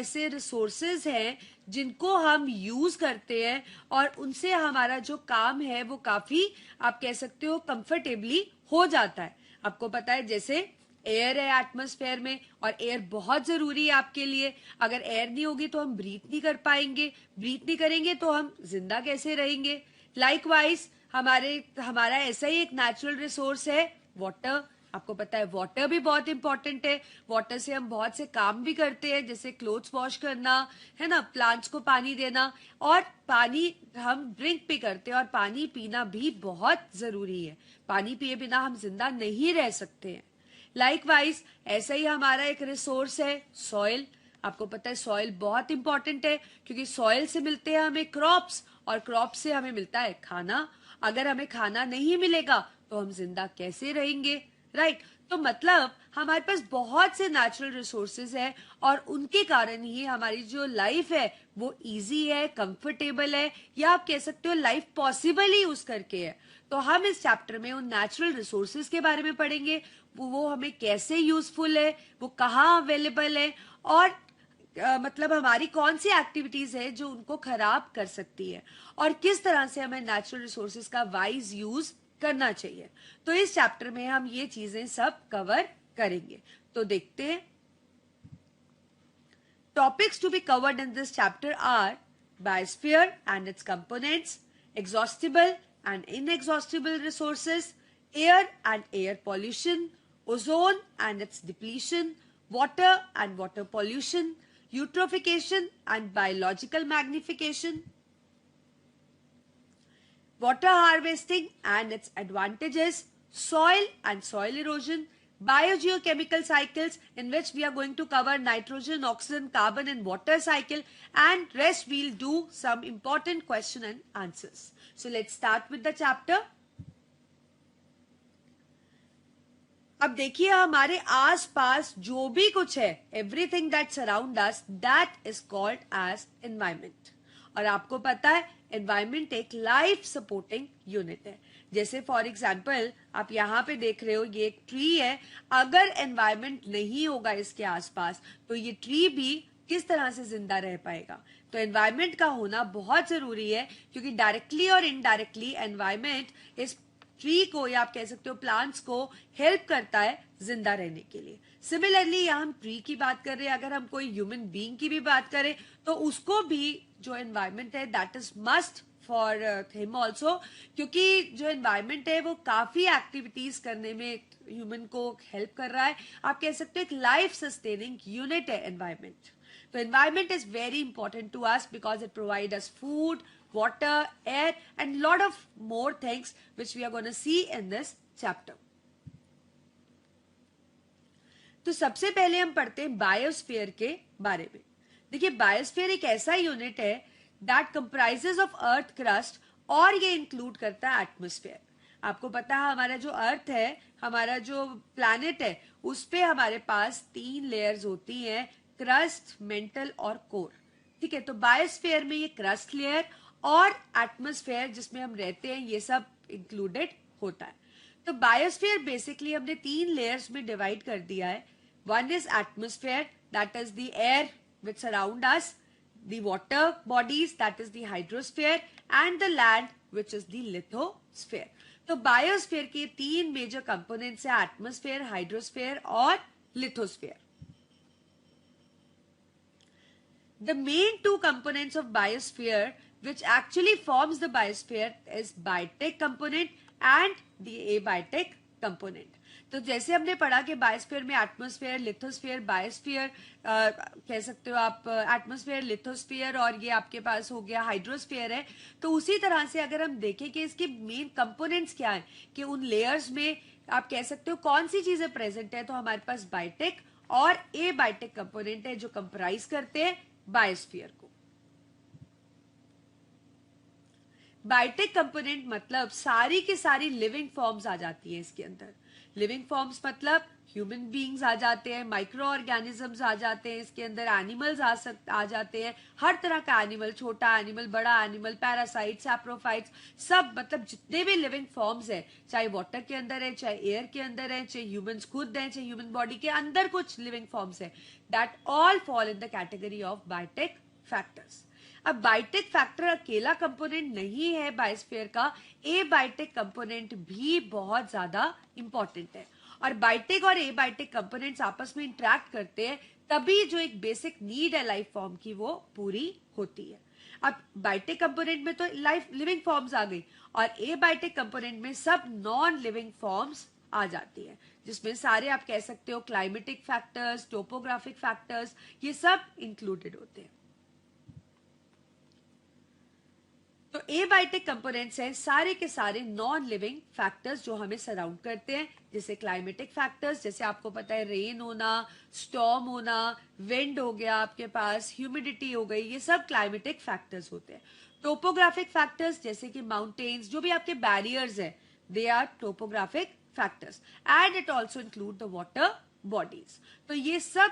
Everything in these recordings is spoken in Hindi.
ऐसे रिसोर्सेज हैं जिनको हम यूज करते हैं और उनसे हमारा जो काम है वो काफी, आप कह सकते हो, कंफर्टेबली हो जाता है। आपको पता है जैसे एयर है एटमॉस्फेयर में, और एयर बहुत जरूरी है आपके लिए। अगर एयर नहीं होगी तो हम ब्रीथ नहीं कर पाएंगे, ब्रीथ नहीं करेंगे तो हम जिंदा कैसे रहेंगे। लाइकवाइज हमारा ऐसा ही एक नेचुरल रिसोर्स है वाटर। आपको पता है वाटर भी बहुत इंपॉर्टेंट है। वाटर से हम बहुत से काम भी करते हैं, जैसे क्लोथ्स वॉश करना, है ना, प्लांट्स को पानी देना, और पानी हम ड्रिंक भी करते हैं, और पानी पीना भी बहुत जरूरी है। पानी पिए बिना हम जिंदा नहीं रह सकते हैं। लाइकवाइज ऐसा ही हमारा एक रिसोर्स है सॉइल। आपको पता है सॉइल बहुत इंपॉर्टेंट है, क्योंकि सॉइल से मिलते हैं हमें क्रॉप्स, और क्रॉप से हमें मिलता है खाना। अगर हमें खाना नहीं मिलेगा तो हम जिंदा कैसे रहेंगे, राइट। तो मतलब हमारे पास बहुत से नेचुरल रिसोर्सेज है, और उनके कारण ही हमारी जो लाइफ है वो इजी है, कंफर्टेबल है, या आप कह सकते हो लाइफ पॉसिबल ही उस करके है। तो हम इस चैप्टर में उन नेचुरल रिसोर्सेज के बारे में पढ़ेंगे, वो हमें कैसे यूजफुल है, वो कहाँ अवेलेबल है, और मतलब हमारी कौन सी एक्टिविटीज है जो उनको खराब कर सकती है, और किस तरह से हमें नेचुरल रिसोर्सेज का वाइज यूज करना चाहिए। तो इस चैप्टर में हम ये चीजें सब कवर करेंगे। तो देखते हैं। Topics to be covered in this chapter are biosphere and its components, exhaustible and inexhaustible resources, air and air pollution, ozone and its depletion, water and water pollution, eutrophication and biological magnification, water harvesting and its advantages, soil and soil erosion, biogeochemical cycles in which we are going to cover nitrogen, oxygen, carbon and water cycle, and rest we'll do some important question and answers. So let's start with the chapter. अब देखिए हमारे आस पास जो भी कुछ है, everything that surround us, that is called as environment. और आपको पता है एनवायरमेंट एक लाइफ सपोर्टिंग यूनिट है। जैसे फॉर एग्जाम्पल आप यहाँ पे देख रहे हो, ये एक ट्री है। अगर एनवायरमेंट नहीं होगा इसके आसपास तो ये ट्री भी किस तरह से जिंदा रह पाएगा। तो एनवायरमेंट का होना बहुत जरूरी है, क्योंकि डायरेक्टली और इनडायरेक्टली एनवायरमेंट इस ट्री को, या आप कह सकते हो प्लांट्स को, हेल्प करता है जिंदा रहने के लिए। सिमिलरली यहाँ हम ट्री की बात कर रहे हैं, अगर हम कोई ह्यूमन बीइंग की भी बात करें तो उसको भी जो एनवायरमेंट है that is must for him also, क्योंकि जो एनवायरमेंट है वो काफी एक्टिविटीज करने में ह्यूमन को हेल्प कर रहा है। आप कह सकते हो एक लाइफ सस्टेनिंग यूनिट है एनवायरमेंट। तो environment is very important to us because it provides us food, water, air and lot of more things which we are going to see in this chapter. तो सबसे पहले हम पढ़ते हैं बायोस्फीयर के बारे में। देखिए बायोस्फीयर एक ऐसा यूनिट है that comprises of earth crust, और ये इंक्लूड करता है एटमॉस्फेयर। आपको पता है हमारा जो अर्थ है, हमारा जो प्लैनेट है, उस पे हमारे पास 3 लेयर्स होती हैं, क्रस्ट, मेंटल और कोर। ठीक है, तो बायोस्फीयर में ये क्रस्ट लेयर और एटमॉस्फेयर जिसमें हम रहते हैं ये सब इंक्लूडेड होता है। तो बायोस्फीयर बेसिकली हमने 3 लेयर्स में डिवाइड कर दिया है। One is atmosphere, that is the air which surround us, the water bodies that is the hydrosphere, and the land which is the lithosphere. तो बायोस्फीयर के 3 मेजर कंपोनेंट्स है, एटमॉस्फेयर, हाइड्रोस्फीयर और lithosphere. The main 2 components of biosphere which actually forms the biosphere is biotic component and the abiotic component. तो जैसे हमने पढ़ा कि बायोस्फीयर में एटमॉस्फेयर, लिथोस्फीयर, बायोस्फीयर कह सकते हो आप, एटमॉस्फेयर, लिथोस्फीयर, और ये आपके पास हो गया हाइड्रोस्फीयर है। तो उसी तरह से अगर हम देखें कि इसके मेन कंपोनेंट्स क्या हैं, कि उन लेयर्स में आप कह सकते हो कौन सी चीजें प्रेजेंट है, तो हमारे पास बायोटिक और एबायोटिक कंपोनेंट है जो कंप्राइज करते हैं बायोस्फीयर को। बायोटिक कंपोनेंट मतलब सारी की सारी लिविंग फॉर्म्स आ जाती है इसके अंदर। लिविंग फॉर्म्स मतलब ह्यूमन बींग्स आ जाते हैं, माइक्रो ऑर्गेनिजम्स आ जाते हैं, इसके अंदर एनिमल्स आ जाते हैं, हर तरह का एनिमल, छोटा एनिमल, बड़ा एनिमल, पैरासाइट्स, सैप्रोफाइट्स, सब मतलब जितने भी लिविंग फॉर्म्स है, चाहे वाटर के अंदर है, चाहे एयर के अंदर है, चाहे ह्यूमंस खुद हैं, चाहे ह्यूमन बॉडी के अंदर कुछ लिविंग फॉर्म्स है, that all fall in the category of biotic factors. अब बायोटिक फैक्टर अकेला कंपोनेंट नहीं है बायोस्फीयर का, एबायोटिक कंपोनेंट भी बहुत ज्यादा इंपॉर्टेंट है। और बायोटिक और एबायोटिक कंपोनेंट्स आपस में इंटरेक्ट करते हैं, तभी जो एक बेसिक नीड है लाइफ फॉर्म की वो पूरी होती है। अब बायोटिक कंपोनेंट में तो लाइफ लिविंग फॉर्म्स आ गई, और एबायोटिक कंपोनेंट में सब नॉन लिविंग फॉर्म्स आ जाती है, जिसमें सारे आप कह सकते हो क्लाइमेटिक फैक्टर्स, टोपोग्राफिक फैक्टर्स, ये सब इंक्लूडेड होते हैं। तो एबायोटिक कंपोनेंट्स हैं सारे के सारे नॉन लिविंग फैक्टर्स जो हमें सराउंड करते हैं, जैसे क्लाइमेटिक फैक्टर्स, जैसे आपको पता है रेन होना, स्टॉर्म होना, विंड हो गया आपके पास, ह्यूमिडिटी हो गई, ये सब क्लाइमेटिक फैक्टर्स होते हैं। टोपोग्राफिक फैक्टर्स जैसे कि माउंटेन्स, जो भी आपके बैरियर्स है, they are topographic factors, and it also include the water bodies. तो ये सब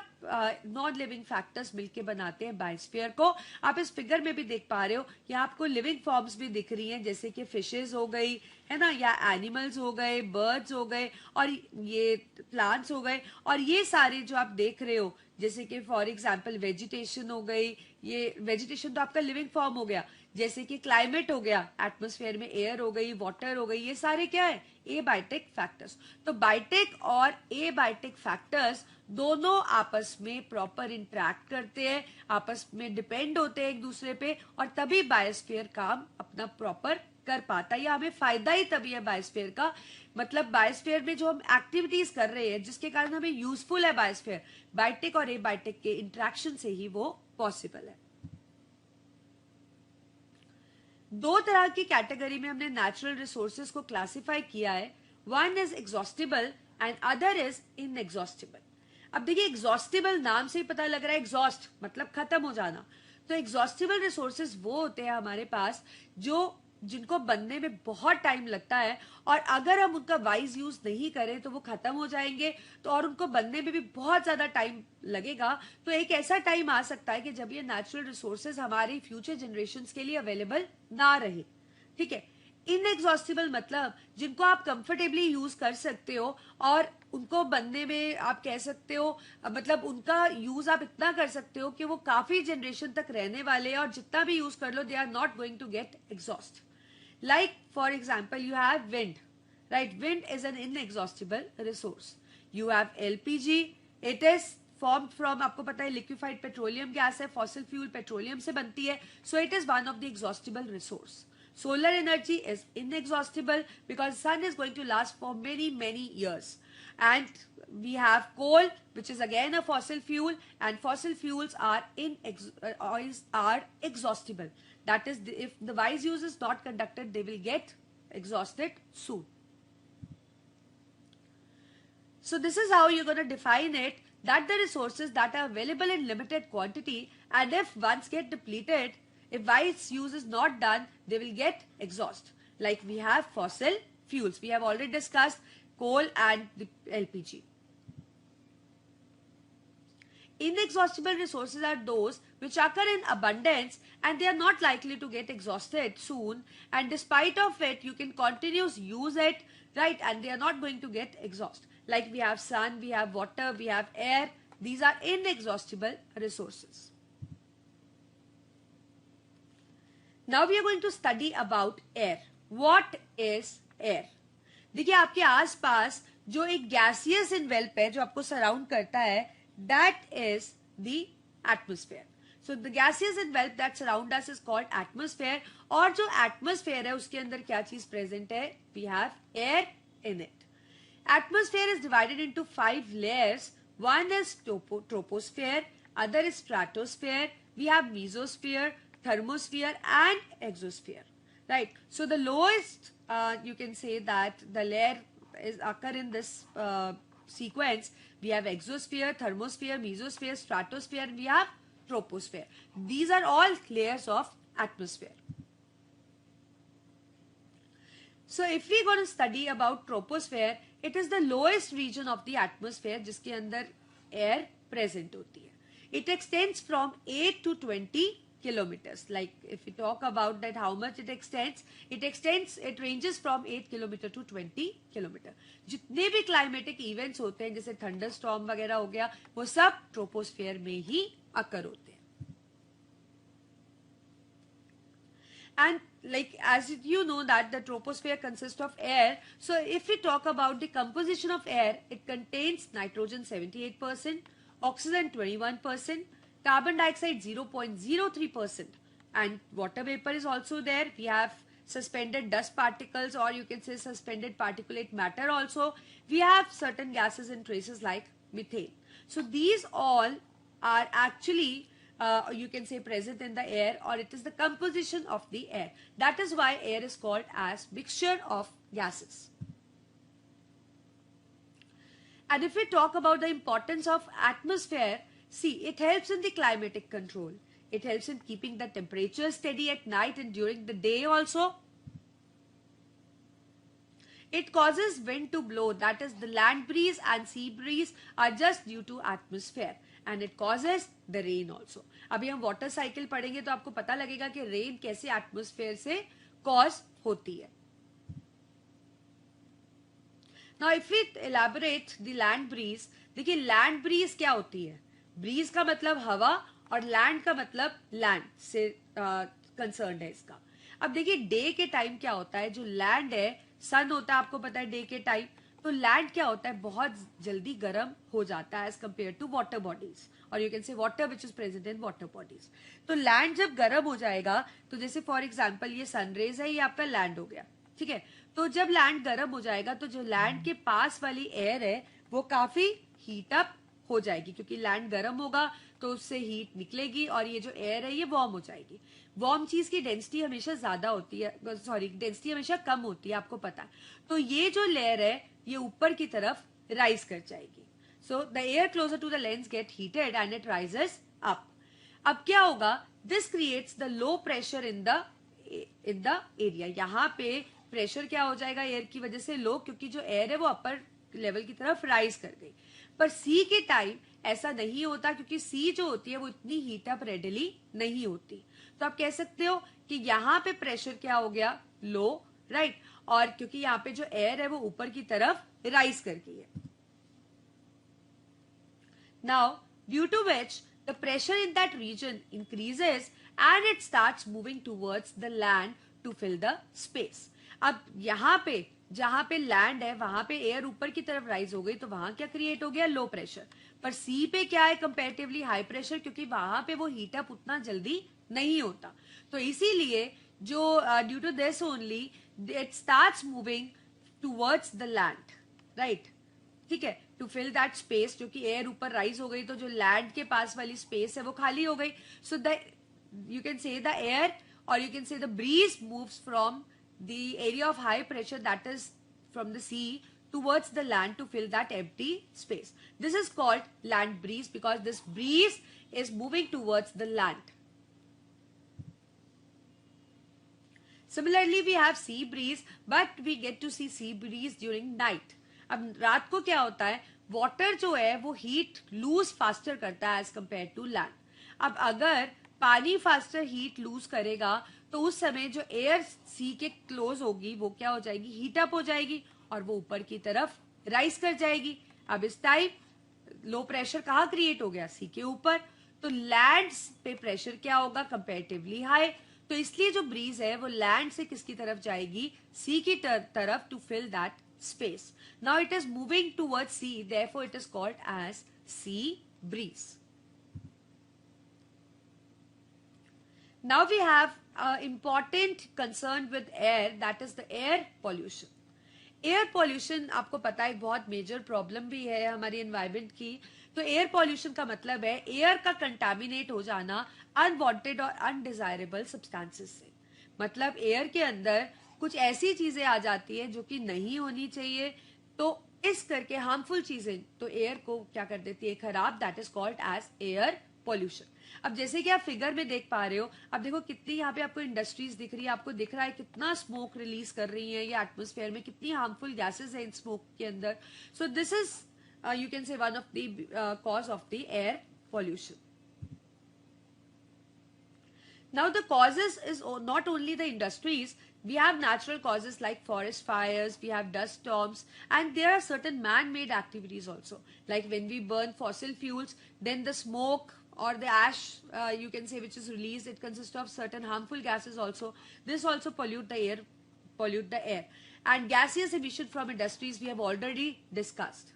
नॉन लिविंग फैक्टर्स मिलके बनाते हैं बायोस्फीयर को। आप इस फिगर में भी देख पा रहे हो, यहाँ आपको लिविंग फॉर्म्स भी दिख रही हैं, जैसे कि फिशेज हो गई है ना, या एनिमल्स हो गए, बर्ड्स हो गए, और ये प्लांट्स हो गए, और ये सारे जो आप देख रहे हो, जैसे कि फॉर एग्जाम्पल वेजिटेशन हो गई, ये वेजिटेशन तो आपका लिविंग फॉर्म हो गया, जैसे कि क्लाइमेट हो गया, एटमॉस्फेयर में एयर हो गई, वाटर हो गई, ये सारे क्या है, एबायोटिक फैक्टर्स। तो बायोटिक और एबायोटिक फैक्टर्स दोनों आपस में प्रॉपर इंटरेक्ट करते हैं, आपस में डिपेंड होते हैं एक दूसरे पे, और तभी बायोस्फीयर काम अपना प्रॉपर कर पाता है, या हमें फायदा ही तभी है बायोस्फीयर का। मतलब बायोस्फीयर में जो हम एक्टिविटीज कर रहे हैं जिसके कारण हमें यूजफुल है बायोस्फीयर, बायोटिक और एबायोटिक के इंटरेक्शन से ही वो पॉसिबल है। दो तरह की कैटेगरी में हमने नेचुरल रिसोर्सेज को क्लासिफाई किया है, one is exhaustible and other is inexhaustible. अब देखिए, एग्जॉस्टिबल नाम से ही पता लग रहा है, एग्जॉस्ट मतलब खत्म हो जाना। तो एग्जॉस्टिबल रिसोर्सेज वो होते हैं हमारे पास जो जिनको बनने में बहुत टाइम लगता है, और अगर हम उनका वाइज यूज नहीं करें तो वो खत्म हो जाएंगे, तो और उनको बनने में भी बहुत ज्यादा टाइम लगेगा। तो एक ऐसा टाइम आ सकता है कि जब ये नेचुरल रिसोर्सेज हमारी फ्यूचर जनरेशंस के लिए अवेलेबल ना रहे, ठीक है। इनएग्जॉस्टिबल मतलब जिनको आप कंफर्टेबली यूज कर सकते हो, और उनको बनने में आप कह सकते हो, मतलब उनका यूज आप इतना कर सकते हो कि वो काफी जनरेशन तक रहने वाले हैं, और जितना भी यूज कर लो they are not going to get exhaust. Like, for example, you have wind, right? Wind is an inexhaustible resource. You have LPG. It is formed from, आपको पता है, liquefied petroleum gas है, fossil fuel petroleum से बनती है, so it is one of the exhaustible resource. Solar energy is inexhaustible because sun is going to last for many years. And we have coal, which is again a fossil fuel, and fossil fuels are exhaustible. That is, if the wise use is not conducted, they will get exhausted soon. So this is how you're going to define it, that the resources that are available in limited quantity, and if once get depleted, if wise use is not done, they will get exhaust. Like we have fossil fuels. We have already discussed coal and the LPG. Inexhaustible resources are those which occur in abundance and they are not likely to get exhausted soon, and despite of it you can continuously use it, right, and they are not going to get exhaust. Like we have sun, we have water, we have air. These are inexhaustible resources. Now we are going to study about air. What is air? देखिए, आपके आसपास जो एक गैसियस इन्वेल्प है जो आपको सराउंड करता है, that is the atmosphere. So the gaseous envelope that surround us is called atmosphere. और जो atmosphere है उसके अंदर क्या चीज present है? We have air in it. Atmosphere is divided into 5 layers. One is troposphere, other is stratosphere, we have mesosphere, thermosphere and exosphere. Right. So the lowest, you can say that the layer is occur in this sequence. We have exosphere, thermosphere, mesosphere, stratosphere, and we have troposphere. These are all layers of atmosphere. So if we're going to study about troposphere, it is the lowest region of the atmosphere जिसके अंदर एयर प्रेजेंट होती है. It extends from 8 to 20 kilometers. Like if we talk about that, how much it ranges from 8 kilometer to 20 kilometer. जितने भी क्लाइमेटिक इवेंट्स होते हैं जैसे थंडर स्टॉर्म वगैरह हो गया, वो सब ट्रोपोस्फेयर में ही अकर होते हैं. And like as you know that the troposphere consists of air, so if we talk about the composition of air, it contains nitrogen 78%, oxygen 21%, carbon dioxide 0.03%, and water vapor is also there. We have suspended dust particles, or you can say suspended particulate matter also. We have certain gases and traces like methane. So these all are actually you can say present in the air, or it is the composition of the air. That is why air is called as mixture of gases. And if we talk about the importance of atmosphere, see, it helps in the climatic control. It helps in keeping the temperature steady at night and during the day also. It causes wind to blow, that is the land breeze and sea breeze are just due to atmosphere. And it causes the rain also. अभी हम वाटर साइकिल पढ़ेंगे तो आपको पता लगेगा कि रेन कैसे एटमॉस्फेयर से कॉज होती है. Now if we elaborate the land breeze, देखिए लैंड ब्रीज क्या होती है. ब्रीज का मतलब हवा और लैंड का मतलब लैंड से कंसर्न है इसका. अब देखिए डे के टाइम क्या होता है, जो लैंड है सन होता है, आपको पता है डे के टाइम, तो लैंड क्या होता है बहुत जल्दी गर्म हो जाता है as compare to water bodies, और you can say water which is present in water bodies. तो लैंड जब गर्म हो जाएगा, तो जैसे फॉर एग्जांपल ये सनरेज है, ये आपका लैंड हो गया, ठीक है. तो जब लैंड गर्म हो जाएगा तो जो लैंड के पास वाली एयर है वो काफी हीट अप हो जाएगी, क्योंकि लैंड गर्म होगा तो उससे हीट निकलेगी और ये जो एयर है ये वार्म हो जाएगी. वार्म चीज की डेंसिटी हमेशा ज्यादा होती है, सॉरी डेंसिटी हमेशा कम होती है, आपको पता है. तो ये जो लेयर है ये ऊपर की तरफ राइज कर जाएगी. So the air closer to the lands get heated and it rises up. अब क्या होगा, this creates the low pressure in the area. यहाँ पे प्रेशर क्या हो जाएगा एयर की वजह से लो, क्योंकि जो एयर है वो अपर लेवल की तरफ राइज कर गई. पर सी के टाइम ऐसा नहीं होता, क्योंकि सी जो होती है वो इतनी हीट अप रेडिली नहीं होती. तो आप कह सकते हो कि यहाँ पे प्रेशर क्या हो गया, लो, राइट. और क्योंकि यहाँ पे जो एयर है वो ऊपर की तरफ राइज कर गई है. Now due to which the pressure in that region increases and it starts moving towards the land to fill the space. अब यहाँ पे जहां पे लैंड है वहां पे एयर ऊपर की तरफ राइज हो गई, तो वहां क्या क्रिएट हो गया, लो प्रेशर. पर सी पे क्या है, कंपैरेटिवली हाई प्रेशर, क्योंकि वहां पे वो हीट अप उतना जल्दी नहीं होता. तो इसीलिए जो due to this only it starts moving towards the land, right, ठीक है, टू फिल दैट स्पेस. क्योंकि एयर ऊपर राइज हो गई तो जो लैंड के पास वाली स्पेस है वो खाली हो गई. So the you can say the air or you can say the breeze moves from the area of high pressure, that is from the sea, towards the land to fill that empty space. This is called land breeze because this breeze is moving towards the land. Similarly, we have sea breeze, but we get to see sea breeze during night. अब रात को क्या होता है, वाटर जो है वो हीट लूज फास्टर करता है एज कंपेयर टू लैंड. अब अगर पानी फास्टर हीट लूज करेगा तो उस समय जो एयर सी के क्लोज होगी वो क्या हो जाएगी, हीट अप हो जाएगी और वो ऊपर की तरफ राइज कर जाएगी. अब इस टाइम लो प्रेशर कहाँ क्रिएट हो गया, सी के ऊपर. तो लैंड पे प्रेशर क्या होगा, कंपैरेटिवली हाई. तो इसलिए जो ब्रीज है वो लैंड से किसकी तरफ जाएगी, सी की तरफ, to fill that space. Now it is moving towards sea, therefore it is called as sea breeze. Now we have an important concern with air, that is the air pollution. Air pollution आपको पता है बहुत मेजर प्रॉब्लम भी है हमारी एनवायरमेंट की. तो एयर पॉल्यूशन का मतलब है एयर का कंटामिनेट हो जाना अनवांटेड और अनडिजायरेबल सब्सटेंसेस से. मतलब एयर के अंदर कुछ ऐसी चीजें आ जाती है जो कि नहीं होनी चाहिए, तो इस करके हार्मफुल चीजें तो एयर को क्या कर देती है, खराब. That is called as air pollution. अब जैसे कि आप फिगर में देख पा रहे हो, अब देखो कितनी यहाँ पे आपको इंडस्ट्रीज दिख रही है, आपको दिख रहा है कितना स्मोक रिलीज कर रही है ये एटमोस्फेयर में, कितनी हार्मफुल गैसेस है इन स्मोक के अंदर। So this is you can से one of the cause of the air pollution. Now the causes is not only the industries, we have natural causes like forest fires, we have dust storms, and there are certain man-made activities also. Like when we burn fossil fuels, then the smoke or the ash, you can say, which is released, it consists of certain harmful gases also. This also pollute the air. And gaseous emission from industries we have already discussed.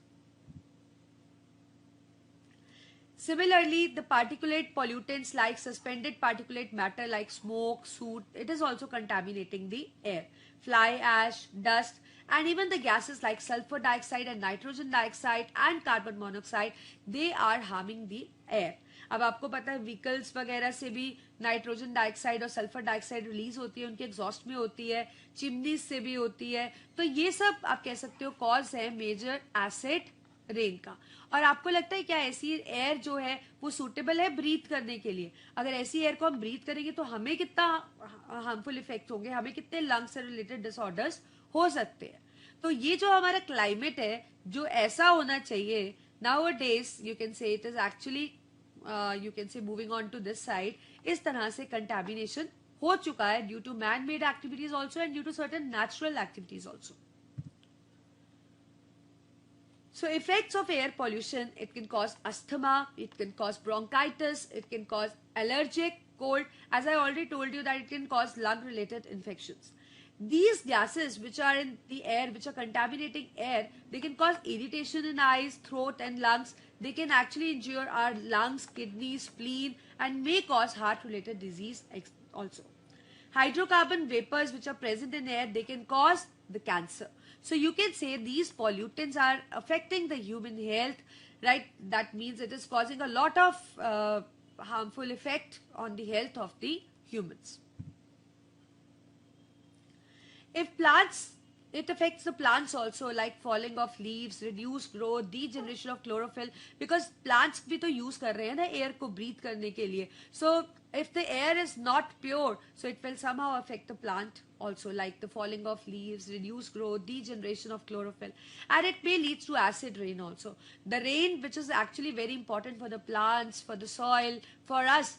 Similarly, the particulate pollutants like suspended particulate matter like smoke, soot, it is also contaminating the air. Fly ash, dust, and even the gases like sulfur dioxide and nitrogen dioxide and carbon monoxide, they are harming the air. अब आपको पता है व्हीकल्स वगैरह से भी नाइट्रोजन डाइऑक्साइड और सल्फर डाइऑक्साइड रिलीज होती है, उनके एग्जॉस्ट में होती है, चिमनीज से भी होती है. तो ये सब आप कह सकते हो कॉज है मेजर एसिड रेन का. और आपको लगता है क्या ऐसी एयर जो है वो सूटेबल है ब्रीथ करने के लिए? अगर ऐसी एयर को हम ब्रीथ करेंगे तो हमें कितना हार्मफुल इफेक्ट होंगे, हमें कितने लंग से रिलेटेड डिसऑर्डर्स हो सकते हैं. तो ये जो हमारा क्लाइमेट है जो ऐसा होना चाहिए, nowadays you can say it is actually you can say moving on to this side, इस तरह से कंटेमिनेशन हो चुका है due to man made activities also and due to certain natural activities also. So effects of air pollution, it can cause asthma, it can cause bronchitis, it can cause allergic cold. As I already told you that it can cause lung related infections. These gases which are in the air, which are contaminating air, they can cause irritation in eyes, throat and lungs. They can actually injure our lungs, kidneys, spleen and may cause heart related disease also. Hydrocarbon vapors which are present in air, they can cause the cancer. So you can say these pollutants are affecting the human health, right? That means it is causing a lot of harmful effect on the health of the humans. If plants, it affects the plants also, like falling of leaves, reduced growth, degeneration of chlorophyll, because plants भी तो use कर रहे हैं ना air को breathe करने के लिए. So if the air is not pure, so it will somehow affect the plant also, like the falling of leaves, reduced growth, degeneration of chlorophyll, and it may lead to acid rain also. The rain, which is actually very important for the plants, for the soil, for us,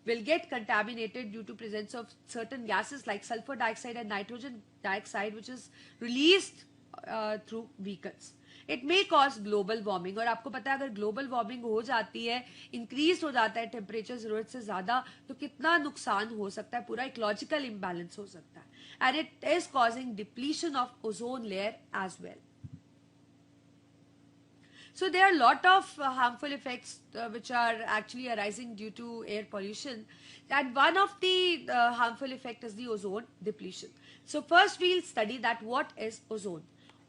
will get contaminated due to presence of certain gases like sulfur dioxide and nitrogen dioxide, which is released through vehicles. It may cause global warming. और आपको पता है अगर ग्लोबल वार्मिंग हो जाती है, इंक्रीज हो जाता है टेम्परेचर जरूरत से ज्यादा, तो कितना नुकसान हो सकता है, पूरा इकोलॉजिकल इम्बैलेंस हो सकता है. And it is causing depletion of ozone layer as well. So there are a lot of harmful effects which are actually arising due to air pollution, and one of the harmful effect is the ozone depletion. So first we'll study that what is ozone.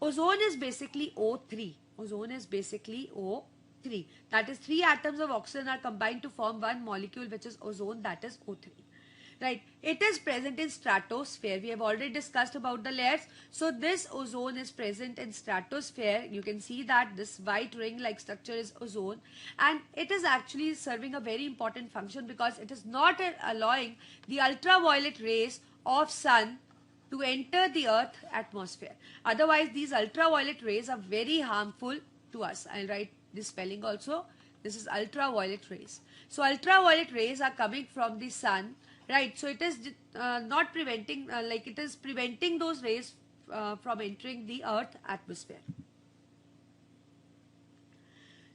Ozone is basically O3. Ozone is basically O3. That is 3 atoms of oxygen are combined to form one molecule which is ozone, that is O3. Right, it is present in stratosphere. We have already discussed about the layers. So this ozone is present in stratosphere. You can see that this white ring like structure is ozone, and it is actually serving a very important function because it is not allowing the ultraviolet rays of sun to enter the earth atmosphere. Otherwise these ultraviolet rays are very harmful to us. I'll write this spelling also. This is ultraviolet rays. So ultraviolet rays are coming from the sun. Right, so it is not preventing, like it is preventing those rays from entering the earth atmosphere.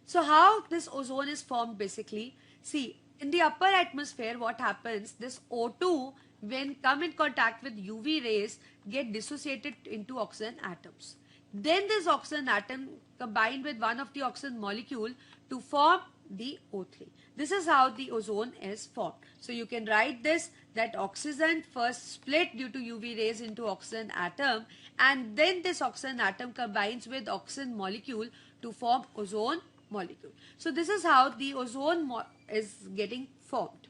So how this ozone is formed basically? See, in the upper atmosphere what happens, this O2 when come in contact with UV rays get dissociated into oxygen atoms. Then this oxygen atom combined with one of the oxygen molecule to form the O3. This is how the ozone is formed. So you can write this, that oxygen first split due to UV rays into oxygen atom, and then this oxygen atom combines with oxygen molecule to form ozone molecule. So this is how the ozone is getting formed.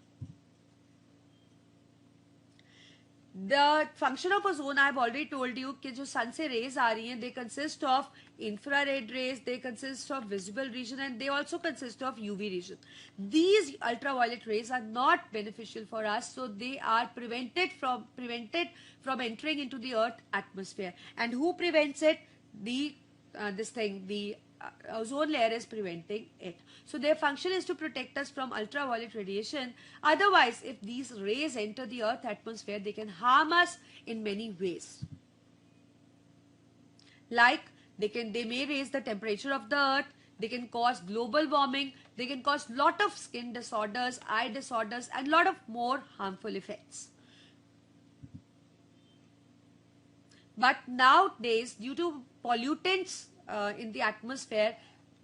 The function of ozone, I have already told you कि जो sun से rays आ रही हैं, they consist of infrared rays, they consist of visible region, and they also consist of UV region. These ultraviolet rays are not beneficial for us, so they are prevented from entering into the Earth atmosphere. And who prevents it? The ozone layer is preventing it. So their function is to protect us from ultraviolet radiation. Otherwise, if these rays enter the Earth atmosphere, they can harm us in many ways. Like they may raise the temperature of the Earth, they can cause global warming, they can cause lot of skin disorders, eye disorders, and lot of more harmful effects. But nowadays, due to pollutants in the atmosphere,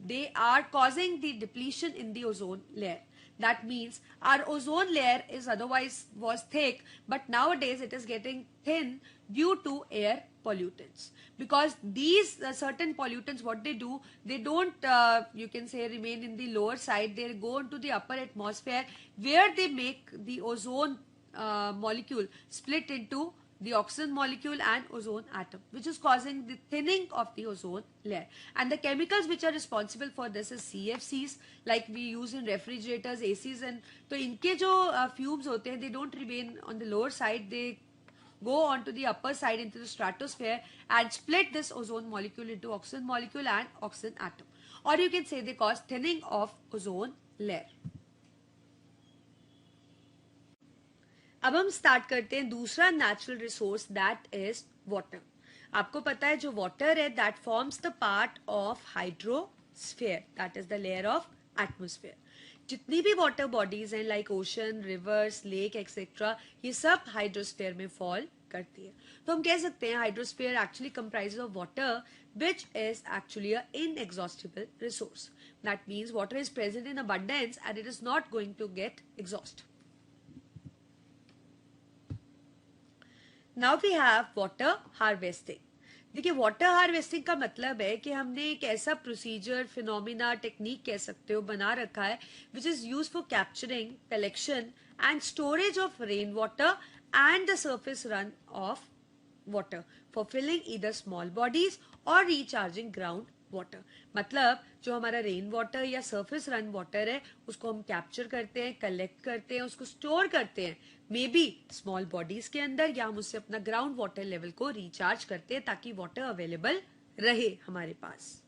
they are causing the depletion in the ozone layer. That means our ozone layer is otherwise was thick, but nowadays it is getting thin due to air pollutants. Because these certain pollutants, what they do, they don't, you can say, remain in the lower side. They go into the upper atmosphere, where they make the ozone molecule split into the oxygen molecule and ozone atom, which is causing the thinning of the ozone layer. And the chemicals which are responsible for this is CFCs, like we use in refrigerators, ACs, and so इनके जो fumes होते हैं, they don't remain on the lower side, they go on to the upper side into the stratosphere and split this ozone molecule into oxygen molecule and oxygen atom. Or you can say they cause thinning of ozone layer. अब हम स्टार्ट करते हैं दूसरा natural resource, that is water. आपको पता है जो वाटर है that forms the part of hydrosphere, that is the layer of atmosphere. जितनी भी वाटर बॉडीज हैं like ocean, reverse, lake etcetera, ये सब हाइड्रोस्फीयर में फॉल करती है. तो हम कह सकते हैं hydrosphere actually comprises of water which is actually an inexhaustible resource. That means water is present in abundance and it is not going to get exhausted. Now we have water harvesting. देखिए वाटर हार्वेस्टिंग का मतलब है कि हमने एक ऐसा प्रोसीजर, फिनोमिना, टेक्निक कह सकते हो, बना रखा है which is use for capturing, collection and storage of rain water and the surface run off water for filling either small bodies और रिचार्जिंग ग्राउंड वाटर. मतलब जो हमारा रेन वाटर या सरफेस रन वाटर है उसको हम कैप्चर करते हैं, कलेक्ट करते हैं, उसको स्टोर करते हैं मे बी स्मॉल बॉडीज के अंदर, या हम उससे अपना ग्राउंड वाटर लेवल को रिचार्ज करते हैं ताकि वाटर अवेलेबल रहे हमारे पास.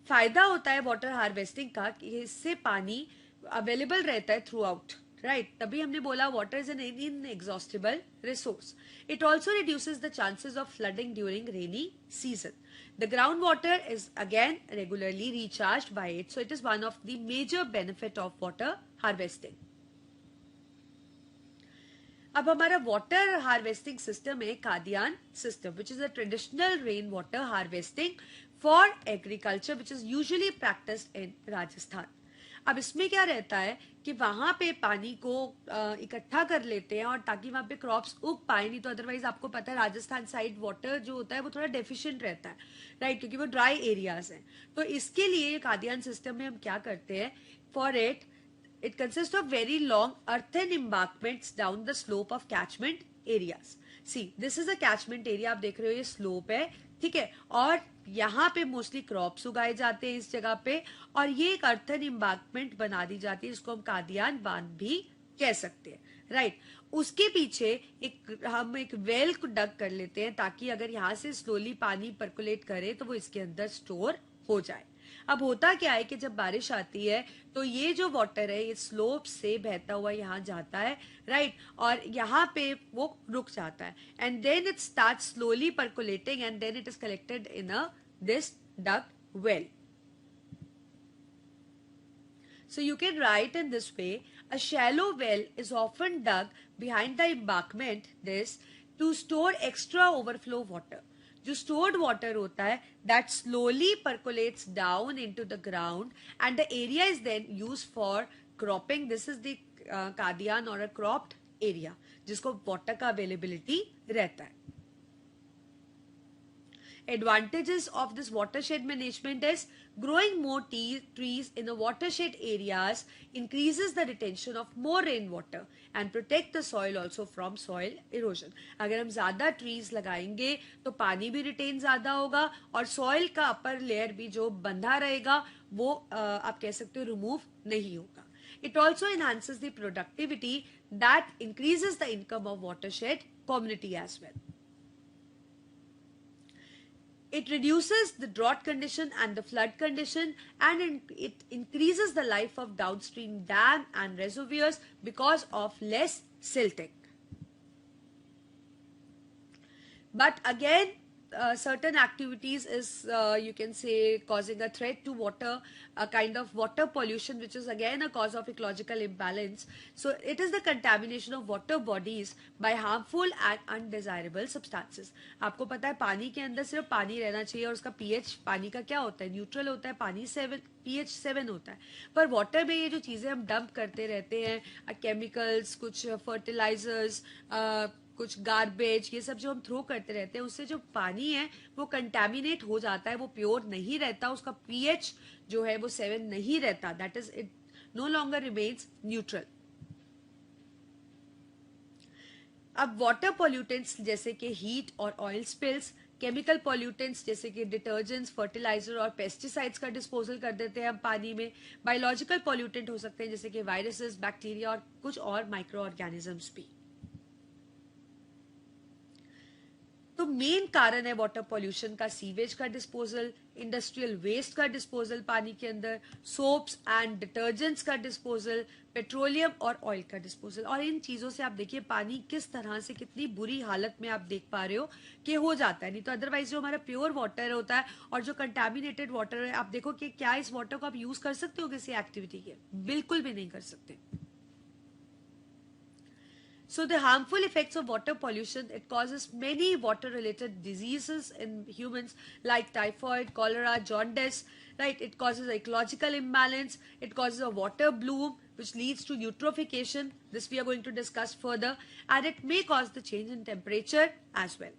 फायदा होता है वाटर हार्वेस्टिंग का कि इससे पानी अवेलेबल रहता है थ्रू आउट, राइट. तभी हमने बोला water is an inexhaustible resource. It also reduces the chances of flooding during rainy season. The groundwater is again regularly recharged by it, so it is one of the major benefit of water harvesting. अब हमारा वाटर हार्वेस्टिंग सिस्टम है Khadin system, which is a traditional rain water harvesting for agriculture which is usually practised in Rajasthan. अब इसमें क्या रहता है कि वहां पे पानी को इकट्ठा कर लेते हैं और ताकि वहां पे क्रॉप्स उग पाए, नहीं तो अदरवाइज आपको पता है राजस्थान साइड वाटर जो होता है वो थोड़ा डेफिशिएंट रहता है, राइट, क्योंकि वो ड्राई एरियाज हैं. तो इसके लिए कादियान सिस्टम में हम क्या करते हैं, for it consist of very long earthen embankments down the slope of catchment areas. See this is a catchment area, आप देख रहे हो ये स्लोप है, ठीक है, और यहाँ पे मोस्टली क्रॉप्स उगाए जाते हैं इस जगह पे, और ये एक अर्थन एम्बार्कमेंट बना दी जाती है जिसको हम कादियान बांध भी कह सकते हैं, राइट. उसके पीछे हम एक वेल को डग कर लेते हैं ताकि अगर यहाँ से स्लोली पानी पर्कुलेट करे तो वो इसके अंदर स्टोर हो जाए. अब होता क्या है कि जब बारिश आती है तो ये जो वाटर है ये स्लोप से बहता हुआ यहाँ जाता है, राइट, और यहाँ पे वो रुक जाता है and then it start slowly percolating and then it is collected in this dug well. So you can write in this way, a shallow well is often dug behind the embankment this to store extra overflow water. जो stored water होता है that slowly percolates down into the ground and the area is then used for cropping. This is the Kadian or a cropped area जिसको water का availability रहता है. Advantages of this watershed management is growing more trees in the watershed areas increases the retention of more rainwater and protect the soil also from soil erosion. अगर हम ज्यादा trees लगाएंगे तो पानी भी retain ज्यादा होगा और soil का upper layer भी जो बंधा रहेगा वो आप कह सकते हो remove नहीं होगा. It also enhances the productivity that increases the income of watershed community as well. It reduces the drought condition and the flood condition, and it increases the life of downstream dam and reservoirs because of less silting. But again, certain activities is you can say causing a threat to water, a kind of water pollution which is again a cause of ecological imbalance. So it is the contamination of water bodies by harmful and undesirable substances. आपको पता है पानी के अंदर सिर्फ पानी रहना चाहिए और उसका pH पानी का क्या होता है, न्यूट्रल होता है, पानी 7 pH 7 होता है. पर वाटर में ये जो चीजें हम डंप करते रहते हैं, केमिकल्स, कुछ फर्टिलाइजर्स, कुछ गार्बेज, ये सब जो हम थ्रो करते रहते हैं उससे जो पानी है वो कंटेमिनेट हो जाता है, वो प्योर नहीं रहता, उसका पीएच जो है वो 7 नहीं रहता, that is it no longer remains neutral. अब वाटर पॉल्यूटेंट्स जैसे कि हीट और ऑयल स्पिल्स, केमिकल पॉल्यूटेंट्स जैसे कि डिटर्जेंट्स, फर्टिलाइजर और पेस्टिसाइड्स का डिस्पोजल कर देते हैं हम पानी में. बायोलॉजिकल पॉल्यूटेंट हो सकते हैं जैसे कि वायरसेस, बैक्टीरिया और कुछ और माइक्रो ऑर्गेनिजम्स भी. तो मेन कारण है वाटर पॉल्यूशन का सीवेज का डिस्पोजल, इंडस्ट्रियल वेस्ट का डिस्पोजल पानी के अंदर, सोप्स एंड डिटर्जेंट्स का डिस्पोजल, पेट्रोलियम और ऑयल का डिस्पोजल. और इन चीजों से आप देखिए पानी किस तरह से कितनी बुरी हालत में आप देख पा रहे हो कि हो जाता है. नहीं तो अदरवाइज जो हमारा प्योर वाटर होता है और जो कंटेमिनेटेड वाटर है, आप देखो कि क्या इस वाटर को आप यूज कर सकते हो किसी एक्टिविटी के? बिल्कुल भी नहीं कर सकते. So the harmful effects of water pollution, it causes many water related diseases in humans like typhoid, cholera, jaundice, right? It causes ecological imbalance, it causes a water bloom which leads to eutrophication. This we are going to discuss further, and it may cause the change in temperature as well.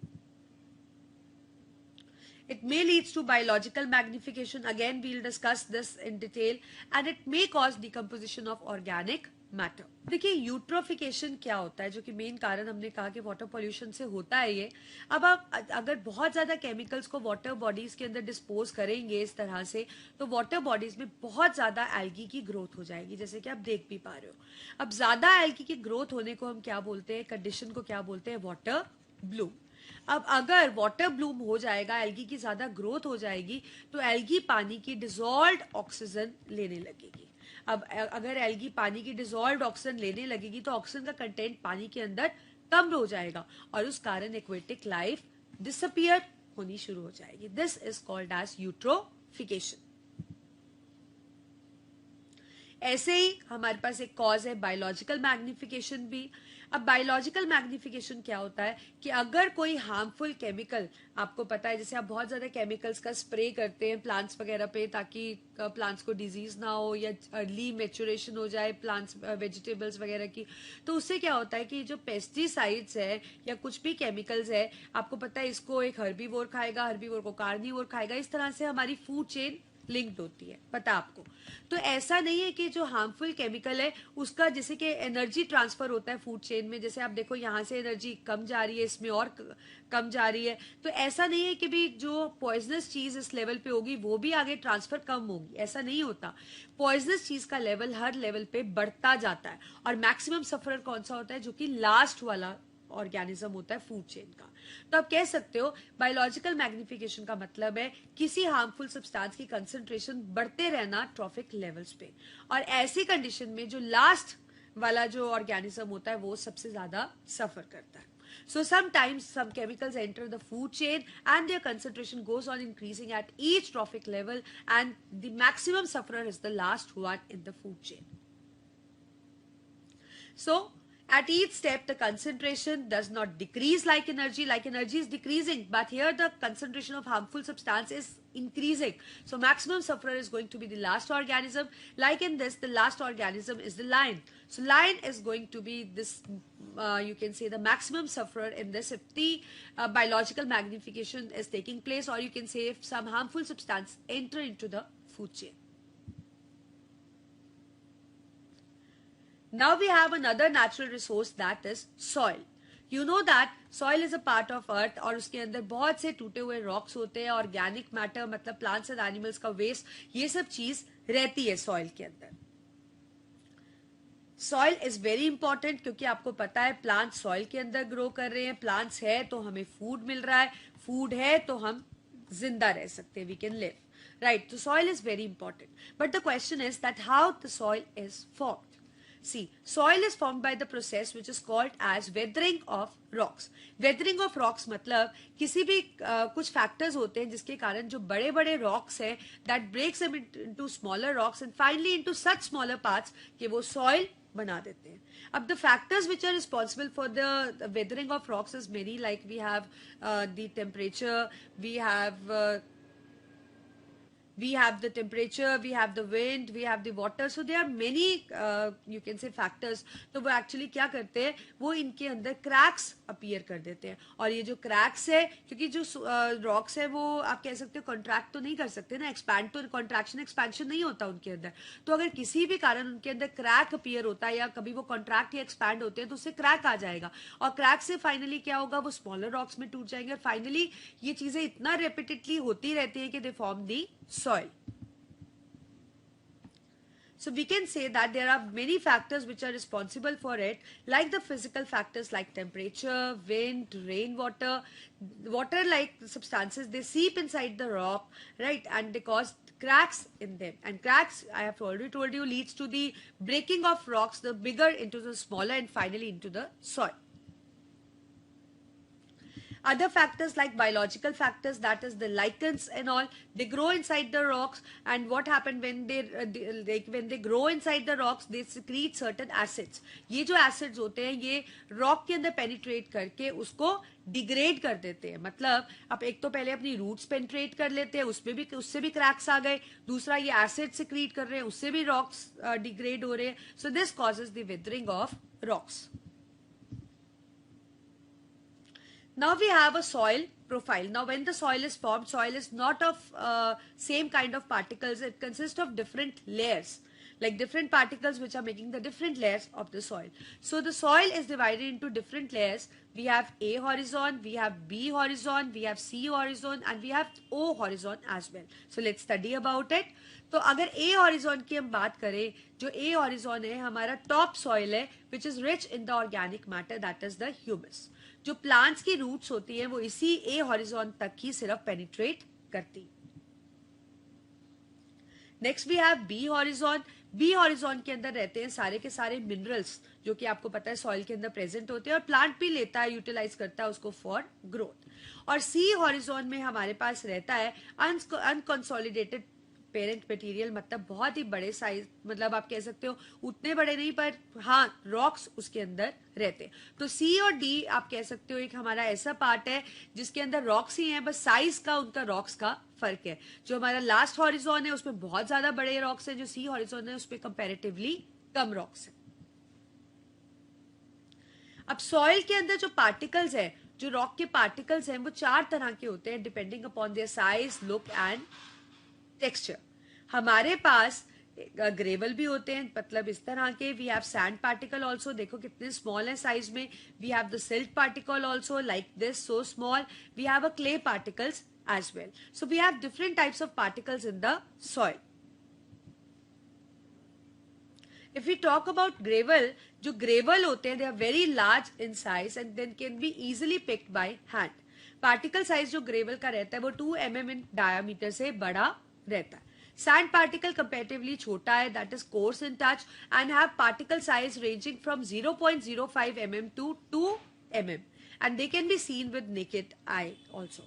It may lead to biological magnification. Again, we'll discuss this in detail, and it may cause decomposition of organic matter. देखिए यूट्रोफिकेशन क्या होता है, जो कि मेन कारण हमने कहा कि वाटर पॉल्यूशन से होता है ये. अब आप अगर बहुत ज्यादा केमिकल्स को वाटर बॉडीज के अंदर डिस्पोज करेंगे इस तरह से, तो वाटर बॉडीज में बहुत ज्यादा एल्गी की ग्रोथ हो जाएगी, जैसे कि आप देख भी पा रहे हो. अब ज्यादा एल्गी की ग्रोथ होने को हम क्या बोलते हैं, कंडीशन को क्या बोलते हैं, वाटर ब्लूम. अब अगर वाटर ब्लूम हो जाएगा, एल्गी की ज्यादा ग्रोथ हो जाएगी, तो एल्गी पानी की डिसॉल्व्ड ऑक्सीजन लेने लगेगी. अब अगर एल्गी पानी की डिसॉल्व्ड ऑक्सीजन लेने लगेगी तो ऑक्सीजन का कंटेंट पानी के अंदर कम हो जाएगा और उस कारण एक्वेटिक लाइफ डिसअपियर होनी शुरू हो जाएगी. This is called as eutrophication. ऐसे ही हमारे पास एक कॉज है बायोलॉजिकल मैग्निफिकेशन भी. अब बायोलॉजिकल मैग्निफिकेशन क्या होता है कि अगर कोई हार्मफुल केमिकल, आपको पता है जैसे आप बहुत ज्यादा केमिकल्स का स्प्रे करते हैं प्लांट्स वगैरह पे ताकि प्लांट्स को डिजीज ना हो या अर्ली मेचुरेशन हो जाए प्लांट्स वेजिटेबल्स वगैरह की, तो उससे क्या होता है कि जो पेस्टिसाइड्स है या कुछ भी केमिकल्स है, आपको पता है इसको एक हर्बीवोर खाएगा, हर्बीवोर को कार्निवोर खाएगा, इस तरह से हमारी फूड चेन लिंक्ड होती है, पता आपको. तो ऐसा नहीं है कि जो हार्मफुल केमिकल है उसका जैसे कि एनर्जी ट्रांसफर होता है फूड चेन में, जैसे आप देखो यहाँ से एनर्जी कम जा रही है, इसमें और कम जा रही है, तो ऐसा नहीं है कि भी जो पॉइजनस चीज इस लेवल पे होगी वो भी आगे ट्रांसफर कम होगी, ऐसा नहीं होता. पॉइजनस चीज का लेवल हर लेवल पे बढ़ता जाता है और मैक्सिमम सफरर कौन सा होता है, जो कि लास्ट वाला ऑर्गेनिज्म होता है फूड चेन का. तो आप कह सकते हो बायोलॉजिकल मैग्निफिकेशन का मतलब है किसी हार्मफुल सब्सटेंस की कंसंट्रेशन बढ़ते रहना ट्रॉफिक लेवल्स पे, और ऐसी कंडीशन में जो लास्ट वाला जो ऑर्गेनिज्म होता है वो सबसे ज्यादा सफर करता है. So sometimes some chemicals enter the food chain and their concentration goes on increasing at each trophic level, and the maximum sufferer is the last one in the food chain. So At each step, the concentration does not decrease like energy. Like energy is decreasing, but here the concentration of harmful substance is increasing. So maximum sufferer is going to be the last organism. Like in this, the last organism is the lion. So lion is going to be this, you can say, the maximum sufferer in this if the biological magnification is taking place, or you can say if some harmful substance enter into the food chain. Now we have another natural resource, that is soil. You know that soil is a part of earth और उसके अंदर बहुत से टूटे हुए रॉक्स होते हैं, ऑर्गेनिक मैटर मतलब प्लांट्स एंड एनिमल्स का वेस्ट, ये सब चीज रहती है सॉइल के अंदर. सॉइल इज वेरी इंपॉर्टेंट क्योंकि आपको पता है प्लांट सॉइल के अंदर ग्रो कर रहे हैं. प्लांट्स है तो हमें फूड मिल रहा है, फूड है तो हम जिंदा रह सकते हैं, वी कैन लिव, राइट. तो soil is very important, but the question is that how the soil is formed. See, soil is formed by the process which is called as weathering of rocks. Weathering of rocks मतलब किसी भी कुछ factors होते हैं जिसके कारण जो बड़े बड़े rocks हैं that breaks them into smaller rocks and finally into such smaller parts कि वो soil बना देते हैं. अब the factors which are responsible for the weathering of rocks is many, like we have the temperature, we have the temperature, we have the wind, we have the water. So there are many you can say factors. तो वो actually क्या करते हैं, वो इनके अंदर cracks appear कर देते हैं. और ये जो cracks है, क्योंकि जो rocks है वो आप कह सकते हो contract तो नहीं कर सकते ना, expand तो contraction expansion नहीं होता उनके अंदर. तो अगर किसी भी कारण उनके अंदर crack appear होता है या कभी वो contract या expand होते हैं तो उससे crack आ जाएगा. और crack से finally क्या होगा, वो smaller rocks में टूट जाएंगे और finally ये चीजें इतना repeatedly होती रहती है कि they form the soil. So we can say that there are many factors which are responsible for it, like the physical factors like temperature, wind, rainwater, water-like substances, they seep inside the rock, right, and they cause cracks in them. And cracks, I have already told you, leads to the breaking of rocks, the bigger into the smaller and finally into the soil. Other factors like biological factors, that is the lichens and all, they grow inside the rocks, and what happen when they grow inside the rocks, they secrete certain acids. ये जो acids होते हैं ये rock के अंदर penetrate करके उसको डिग्रेड कर देते हैं. मतलब आप एक तो पहले अपनी रूट्स पेनिट्रेट कर लेते हैं, उससे भी क्रैक्स आ गए, दूसरा ये एसिड सिक्रीट कर रहे हैं, उससे भी रॉक्स डिग्रेड हो रहे हैं. So this causes the withering of rocks. Now we have a soil profile. Now when the soil is formed, soil is not of same kind of particles. It consists of different layers, like different particles which are making the different layers of the soil. So the soil is divided into different layers. We have A horizon, we have B horizon, we have C horizon and we have O horizon as well. So let's study about it. तो अगर A horizon की हम बात करें, जो A horizon है हमारा top soil है which is rich in the organic matter, that is the humus. जो प्लांट्स की रूट्स होती है वो इसी A horizon तक ही सिर्फ पेनिट्रेट करती. Next we have B horizon. B horizon के अंदर रहते हैं सारे के सारे मिनरल्स जो कि आपको पता है सॉइल के अंदर प्रेजेंट होते हैं और प्लांट भी लेता है, यूटिलाइज करता है उसको फॉर ग्रोथ. और C horizon में हमारे पास रहता है अनकंसोलिडेटेड पेरेंट मटेरियल, मतलब बहुत ही बड़े साइज, मतलब आप कह सकते हो उतने बड़े नहीं पर हाँ रॉक्स उसके अंदर रहते हैं. तो सी और डी आप कह सकते हो एक हमारा ऐसा पार्ट है जिसके अंदर रॉक्स ही हैं, बस साइज का उनका रॉक्स का फर्क है. जो हमारा लास्ट हॉरिजॉन है उसमें बहुत ज्यादा बड़े रॉक्स है, जो सी हॉरिजॉन है उसमें कंपैरेटिवली कम रॉक्स है. अब सॉइल के अंदर जो पार्टिकल्स है, जो रॉक के पार्टिकल्स हैं वो चार तरह के होते हैं depending upon their size, look and texture. हमारे पास ग्रेवल भी होते हैं, मतलब इस तरह के. We have sand particle also, देखो कितने स्मॉल है साइज में. We have the silt particle also like this, so small. We have a clay particles as well. So we have different types of particles in the soil. If we talk about gravel, जो ग्रेवल होते हैं they are very large in size and then can be easily picked by hand. Particle size जो ग्रेवल का रहता है वो 2 mm इन डायमीटर से बड़ा रहता है. सैंड पार्टिकल कंपैरेटिवली छोटा है, that is course in touch and have particle size ranging from 0.05 mm to 2 mm and they can be seen with naked eye also.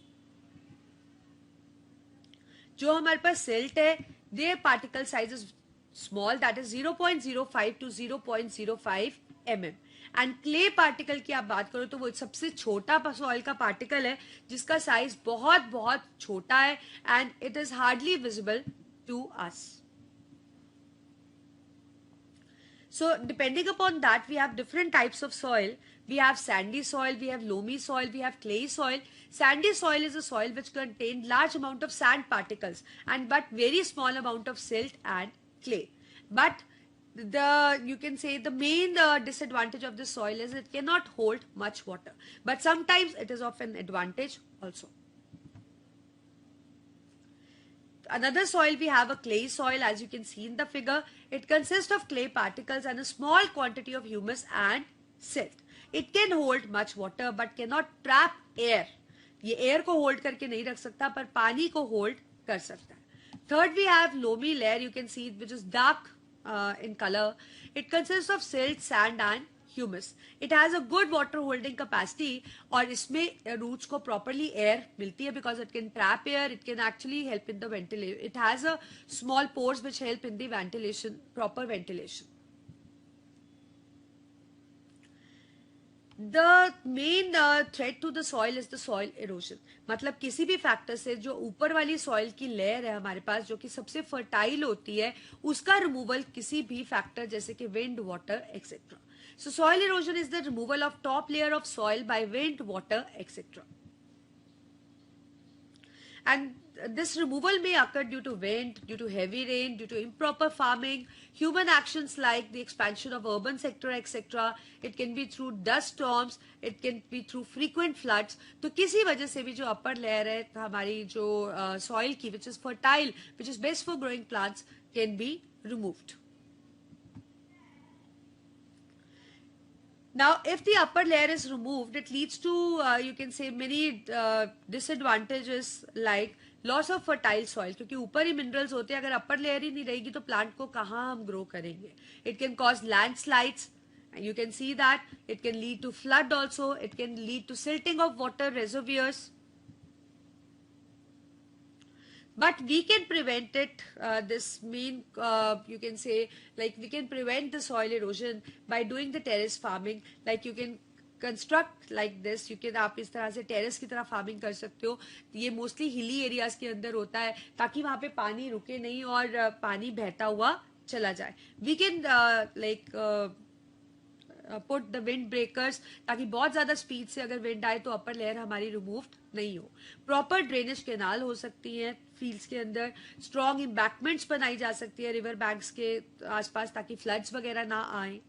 जो हमारे पास सिल्ट है, their particle size is small, that is 0.05 to 0.05 mm. And clay particle की आप बात करो तो वो सबसे छोटा सॉइल का पार्टिकल है जिसका साइज बहुत बहुत छोटा है and it is hardly visible to us. So depending upon that, we have different types of soil. We have sandy soil, we have loamy soil, we have clay soil. Sandy soil is a soil which contains large amount of sand particles and but very small amount of silt and clay. But you can say the main disadvantage of this soil is it cannot hold much water. But sometimes it is of an advantage also. Another soil, we have a clay soil, as you can see in the figure. It consists of clay particles and a small quantity of humus and silt. It can hold much water but cannot trap air. ये air को hold करके नहीं रख सकता पर पानी को hold कर सकता है. Third, we have loamy layer. You can see it, which is dark in color. It consists of silt, sand and humus. It has a good water holding capacity और इसमें roots को properly air मिलती है because it can trap air. It can actually help in the ventilation. It has a small pores which help in the ventilation, proper ventilation. The main threat to the soil is the soil erosion. मतलब किसी भी फैक्टर से जो ऊपर वाली सॉइल की लेयर है हमारे पास जो कि सबसे फर्टाइल होती है उसका रिमूवल किसी भी फैक्टर जैसे कि wind, water etcetera. So soil erosion is the removal of top layer of soil by wind, water, etc. And this removal may occur due to wind, due to heavy rain, due to improper farming, human actions like the expansion of urban sector, etc. It can be through dust storms, it can be through frequent floods. तो किसी वजह से भी जो upper layer है हमारी जो soil की, which is fertile, which is best for growing plants, can be removed. Now, if the upper layer is removed, it leads to, you can say, many disadvantages like loss of fertile soil. क्योंकि ऊपर ही minerals होते हैं, अगर upper layer ही नहीं रहेगी तो plant को कहाँ हम grow करेंगे? It can cause landslides. You can see that. It can lead to flood also. It can lead to silting of water reservoirs. But we can prevent it, this mean, you can say, like we can prevent the soil erosion by doing the terrace farming. Like you can construct like this, you can आप इस तरह से terrace की तरह farming कर सकते हो. ये mostly hilly areas के अंदर होता है ताकि वहाँ पे पानी रुके नहीं और पानी बहता हुआ चला जाए. We can put the wind breakers ताकि बहुत ज़्यादा स्पीड से अगर विंड आए तो अपर लेयर हमारी रिमूव्ड नहीं हो. प्रॉपर ड्रेनेज कैनाल हो सकती हैं फील्ड्स के अंदर. स्ट्रॉन्ग इम्बैकमेंट्स बनाई जा सकती है रिवर बैंक्स के आसपास ताकि फ्लड्स वगैरह ना आए.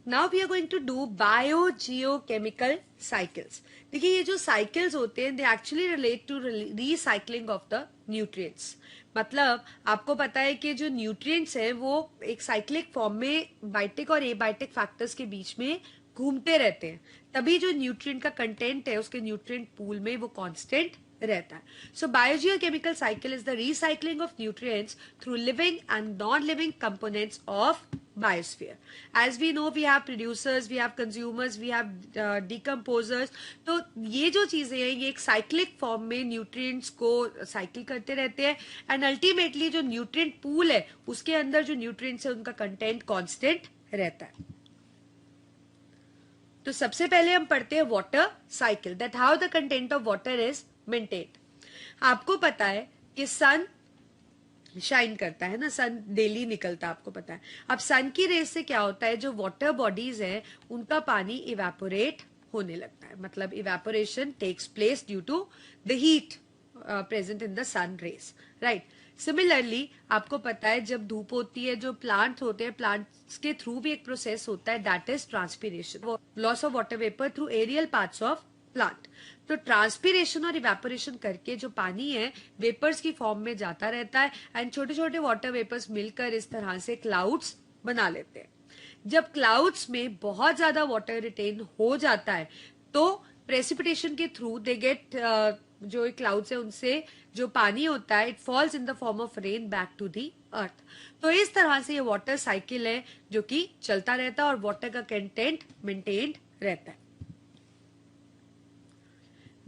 Now we are going to do biogeochemical cycles. देखिए ये जो साइकिल्स होते हैं they actually relate to recycling of the nutrients. मतलब आपको पता है कि जो न्यूट्रिएंट्स हैं वो एक साइक्लिक फॉर्म में बायोटिक और एबायोटिक फैक्टर्स के बीच में घूमते रहते हैं. तभी जो न्यूट्रिएंट का कंटेंट है उसके न्यूट्रिएंट पूल में वो कांस्टेंट रहता है. So biogeochemical cycle is the recycling of nutrients through living and non living components of biosphere. As we know, we have producers, we have consumers, we have decomposers. तो ये जो चीजें हैं ये एक साइक्लिक फॉर्म में न्यूट्रिएंट्स को साइकिल करते रहते हैं एंड अल्टीमेटली जो न्यूट्रिएंट पूल है उसके अंदर जो न्यूट्रिएंट्स है उनका कंटेंट कांस्टेंट रहता है. तो सबसे पहले हम पढ़ते हैं water cycle, that how the content of water is maintained. आपको पता है कि सन शाइन करता है ना, सन डेली निकलता है आपको पता है. अब सन की रेस से क्या होता है जो वाटर बॉडीज है उनका पानी इवेपोरेट होने लगता है. मतलब evaporation takes place due to the heat present in the sun rays, right. Similarly आपको पता है जब धूप होती है जो प्लांट होते हैं प्लांट्स के थ्रू भी एक प्रोसेस होता है that is transpiration, loss of water vapour through aerial parts of plant. तो ट्रांसपीरेशन और इवेपोरेशन करके जो पानी है वेपर्स की फॉर्म में जाता रहता है एंड छोटे छोटे वाटर वेपर्स मिलकर इस तरह से क्लाउड्स बना लेते हैं. जब क्लाउड्स में बहुत ज्यादा वाटर रिटेन हो जाता है तो प्रेसिपिटेशन के थ्रू दे गेट जो क्लाउड्स है उनसे जो पानी होता है it falls in the form of rain back to the earth. तो इस तरह से ये वाटर साइकिल है जो कि चलता रहता है और वाटर का कंटेंट मेंटेन्ड रहता है.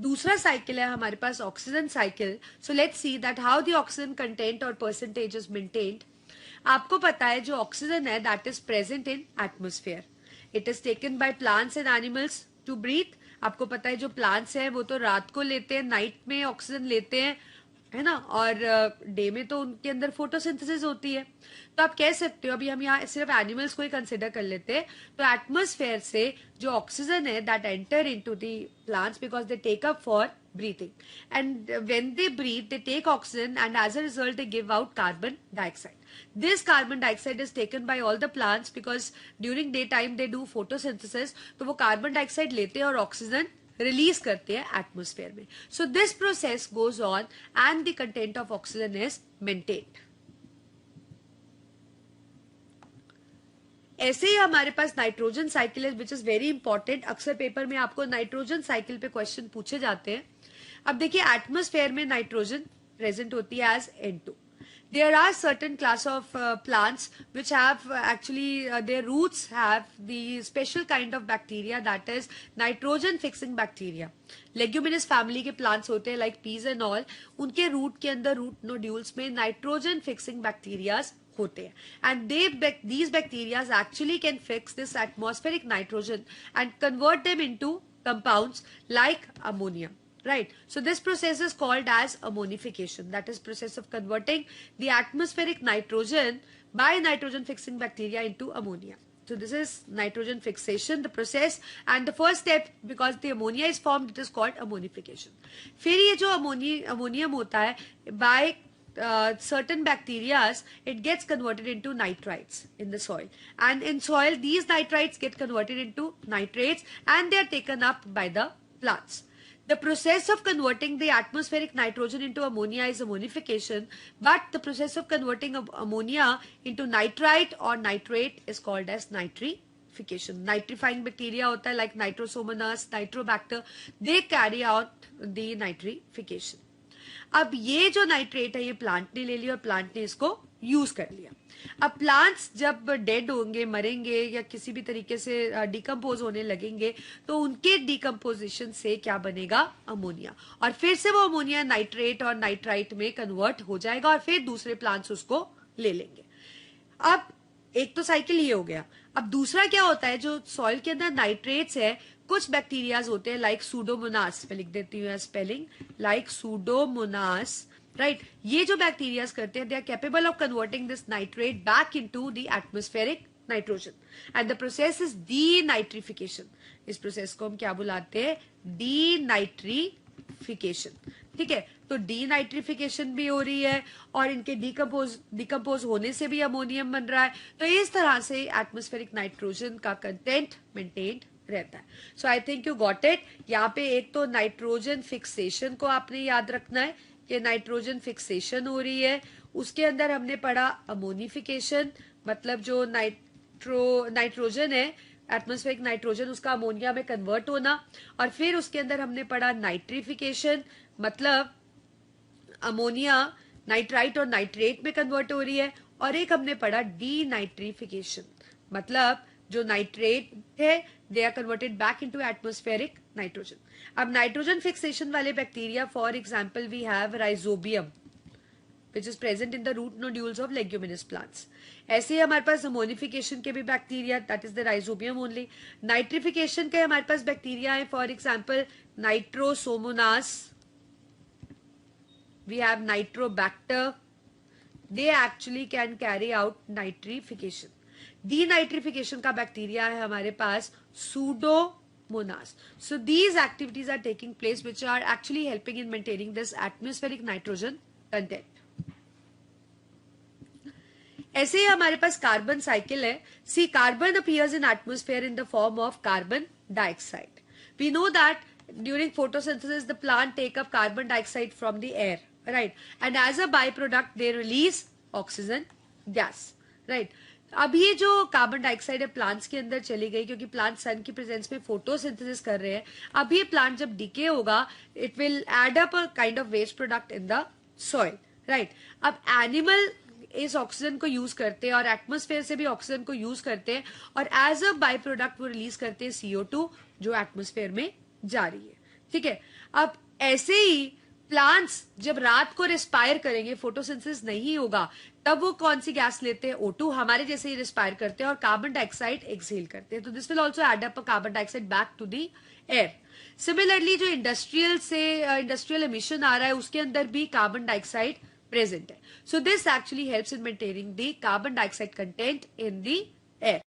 दूसरा साइकिल है हमारे पास oxygen cycle. So let's see that how the oxygen content और परसेंटेज इज मेंटेन्ड. आपको पता है जो ऑक्सीजन है that is present in atmosphere, it is taken by plants and animals to breathe. आपको पता है जो प्लांट्स हैं वो तो रात को लेते हैं, नाइट में ऑक्सीजन लेते हैं, है ना, और डे में तो उनके अंदर फोटोसिंथेसिस होती है। तो आप कह सकते हो, अभी हम यहाँ सिर्फ एनिमल्स को ही कंसिडर कर लेते हैं, तो एटमोस्फेयर से जो ऑक्सीजन है that enter into the plants because they take up for breathing, and when they breathe they take oxygen and as a result they give out carbon dioxide. This carbon dioxide is taken by all the plants because during daytime they do photosynthesis, तो वो carbon dioxide लेते हैं और oxygen रिलीज करते हैं एटमोस्फेयर में. So this process goes on and the content of oxygen is maintained. ऐसे ही हमारे पास नाइट्रोजन साइकिल है विच इज वेरी इंपॉर्टेंट. अक्सर पेपर में आपको नाइट्रोजन साइकिल पे क्वेश्चन पूछे जाते हैं. अब देखिए एटमोस्फेयर में नाइट्रोजन प्रेजेंट होती है as N2. There are certain class of plants which have actually their roots have the special kind of bacteria that is nitrogen fixing bacteria. Leguminous family के plants होते हैं like peas and all, उनके root के अंदर root nodules में nitrogen fixing bacteria होते हैं and these bacteria actually can fix this atmospheric nitrogen and convert them into compounds like ammonia. Right. So this process is called as ammonification. That is process of converting the atmospheric nitrogen by nitrogen fixing bacteria into ammonia. So this is nitrogen fixation, the process, and the first step because the ammonia is formed, it is called ammonification. फिर ये जो ammonium होता है by certain bacteria, it gets converted into nitrites in the soil, and in soil these nitrites get converted into nitrates and they are taken up by the plants. The process of converting the atmospheric nitrogen into ammonia is ammonification, but the process of converting ammonia into nitrite or nitrate is called as nitrification. Nitrifying bacteria होता है like Nitrosomonas, Nitrobacter, they carry out the nitrification. अब ये जो नाइट्रेट है ये प्लांट ने ले लिया और प्लांट ने इसको यूज कर लिया. अब प्लांट्स जब डेड होंगे, मरेंगे या किसी भी तरीके से डिकम्पोज होने लगेंगे तो उनके डिकम्पोजिशन से क्या बनेगा? अमोनिया. और फिर से वो अमोनिया नाइट्रेट और नाइट्राइट में कन्वर्ट हो जाएगा और फिर दूसरे प्लांट्स उसको ले लेंगे. अब एक तो साइकिल ये हो गया. अब दूसरा क्या होता है, जो सॉइल के अंदर नाइट्रेट्स है, कुछ बैक्टीरियाज होते हैं लाइक सूडोमोनास, मैं लिख देती हूँ स्पेलिंग लाइक सूडोमोनास, राइट. ये जो बैक्टीरियाज करते हैं they are capable of converting this nitrate back into the atmospheric nitrogen and the process is denitrification. इस प्रोसेस को हम क्या बुलाते हैं? डीनाइट्रिफिकेशन. ठीक है, तो डीनाइट्रिफिकेशन भी हो रही है और इनके डिकम्पोज होने से भी अमोनियम बन रहा है. तो इस तरह से एटमॉस्फेरिक नाइट्रोजन का कंटेंट मेंटेन्ड रहता है. So I think you got it. यहाँ पे एक तो नाइट्रोजन फिक्सेशन को आपने याद रखना है कि नाइट्रोजन फिक्सेशन हो रही है. उसके अंदर हमने पढ़ा अमोनिफिकेशन, मतलब जो नाइट्रोजन है एटमॉस्फेरिक नाइट्रोजन उसका अमोनिया में कन्वर्ट होना. और फिर उसके अंदर हमने पढ़ा नाइट्रिफिकेशन, मतलब अमोनिया नाइट्राइट और नाइट्रेट में कन्वर्ट हो रही है. और एक हमने पढ़ा डीनाइट्रिफिकेशन, मतलब जो नाइट्रेट है they are converted back into atmospheric nitrogen. अब नाइट्रोजन फिक्सेशन वाले bacteria, for example we have rhizobium which is present in the root nodules of leguminous plants. ऐसे ही हमारे पास अमोनिफिकेशन के भी bacteria, that is the rhizobium only. Nitrification के हमारे पास बैक्टीरिया है, for example Nitrosomonas, we have Nitrobacter. They actually can carry out nitrification. Denitrification का बैक्टीरिया है हमारे पास Pseudomonas. So these activities are taking place which are actually helping in maintaining this atmospheric nitrogen content. ऐसे ही हमारे पास कार्बन साइकिल है. सी carbon appears in atmosphere in the form of carbon dioxide. We know that during photosynthesis the plant take up carbon dioxide from the air, right, and as a byproduct they release oxygen gas, right. अब ये जो कार्बन डाइऑक्साइड है प्लांट्स के अंदर चली गई क्योंकि प्लांट सन की प्रेजेंस में फोटोसिंथेसिस कर रहे हैं. अब ये प्लांट जब डिके होगा it will add up a kind of waste product in the soil, right. अब एनिमल इस ऑक्सीजन को यूज करते हैं और एटमॉस्फेयर से भी ऑक्सीजन को यूज करते हैं और एज अ बाय प्रोडक्ट वो रिलीज करते हैं CO2 जो एटमॉस्फेयर में जा रही है. ठीक है, अब ऐसे ही प्लांट्स जब रात को रेस्पायर करेंगे, फोटोसिंथेसिस नहीं होगा, तब वो कौन सी गैस लेते हैं, O2, हमारे जैसे ही रिस्पायर करते हैं और कार्बन डाइऑक्साइड एक्सहेल करते हैं. तो this will also add up carbon dioxide back to the air. Similarly जो इंडस्ट्रियल एमिशन आ रहा है उसके अंदर भी कार्बन डाइऑक्साइड प्रेजेंट है. So this actually helps in maintaining the carbon dioxide content in the air.